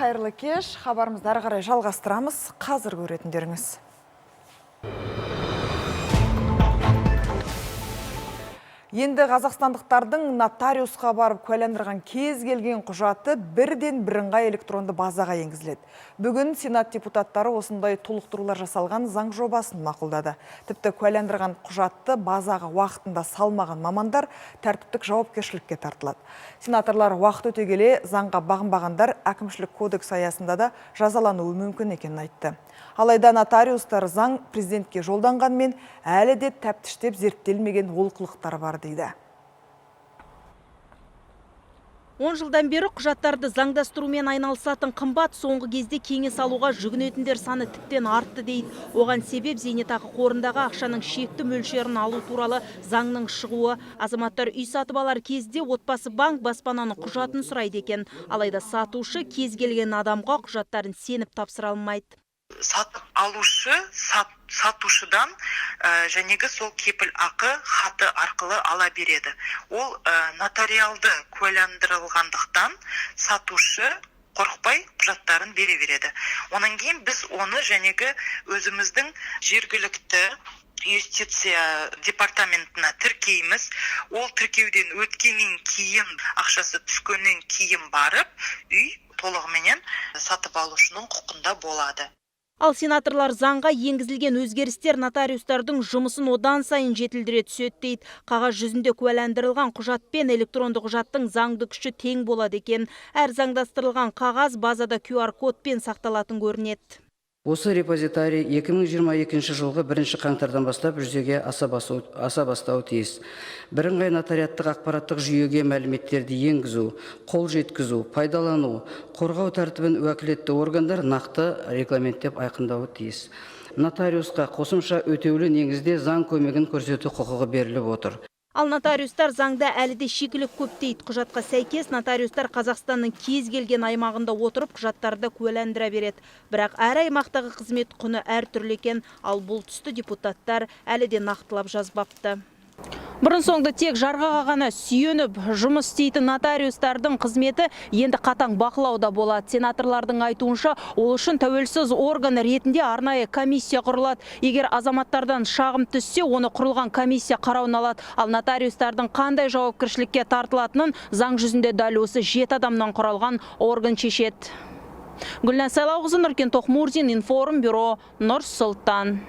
қайырлы кеш. Хабарымызды ары қарай жалғастырамыз. Қазір көретіндеріңіз. Енді қазақстандықтардың нотариусқа барып куәландырған кез келген құжаты бірден бірыңғай электронды базаға енгізіледі. Бүгін Сенат депутаттары осындай толықтырулар жасалған заң жобасын мақұлдады. Тіпті куәландырған құжатты базаға уақытында салмаған мамандар тәртіптік жауапкершілікке тартылады. Сенаторлар уақыт өте келе заңға бағынбағандар әкімшілік кодекс аясында да жазалануы мүмкін екенін айтты. Алайда нотариустар заң президентке жолданғанмен әлі де тәптіштеп зерттелмеген олқылықтар бар дейді. 10 жылдан бері құжаттарды заңдастырумен айналысатын қымбат соңғы кезде кеңес алуға жүгінетіндер саны тіптен артты дейді. Оған себеп зейнетақы қорындағы ақшаның шекті мөлшерін алу туралы заңның шығуы. Азаматтар үй сатып алар кезде отбасы банк баспананың құжатын сұрайды екен. Алайда сатушы кез келген адамға құжаттарын сеніп тапсыра алмайды. Сатып алушы сатушыдан жәнегі сол кепіл ақы хаты арқылы ала береді. Ол нотариалды куәландырылғандықтан сатушы қорықпай құжаттарын бере береді. Онан кейін біз оны жәнегі өзіміздің жергілікті юстиция департаментіне тіркейміз. Ол тіркеуден өткеннен кейін, ақшасы түскеннен кейін барып, үй толығыменен сатып алушының құқында болады. Ал сенаторлар заңға енгізілген өзгерістер нотариустардың жұмысын одан сайын жетілдіре түседі дейді. Қағаз жүзінде куәландырылған құжат пен электронды құжаттың заңды күші тең болады екен. Әр заңдастырылған қағаз базада QR кодпен сақталатын көрінеді. Осы репозитарий 2022 жылғы 1 қаңтардан бастап жүзеге аса бастауы тиіс. Бірыңғай нотариаттық ақпараттық жүйеге мәліметтерді енгізу, қол жеткізу, пайдалану, қорғау тәртібін уәкілетті органдар нақты регламенттеп айқындауы тиіс. Нотариусқа қосымша өтеулі негізде заң көмегін көрсету құқығы беріліп отыр. Ал нотариустар заңда әлі де шикілік көп дейді. Құжатқа сәйкес нотариустар Қазақстанның кез келген аймағында отырып құжаттарды куәландыра береді. Бірақ әр аймақтағы қызмет құны әр түрлі екен. Ал бұл түсті депутаттар әлі де нақтылап жазбапты. Бұрын соңды тек жарғаға ғана сүйеніп жұмыс істейтін нотариустардың қызметі енді қатаң бақылауда болады. Сенаторлардың айтуынша, ол үшін тәуелсіз орган ретінде арнайы комиссия құрылады. Егер азаматтардан шағым түссе, оны құрылған комиссия қарауына алады. Ал нотариустардың қандай жауапкершілікке тартылатынын заң жүзінде дәл осы 7 адамнан құралған орган шешеді. Гүлнәр Сайлауқызы, Нұркен Тоқмурзин, Информ бюро, Нұр Сұлтан.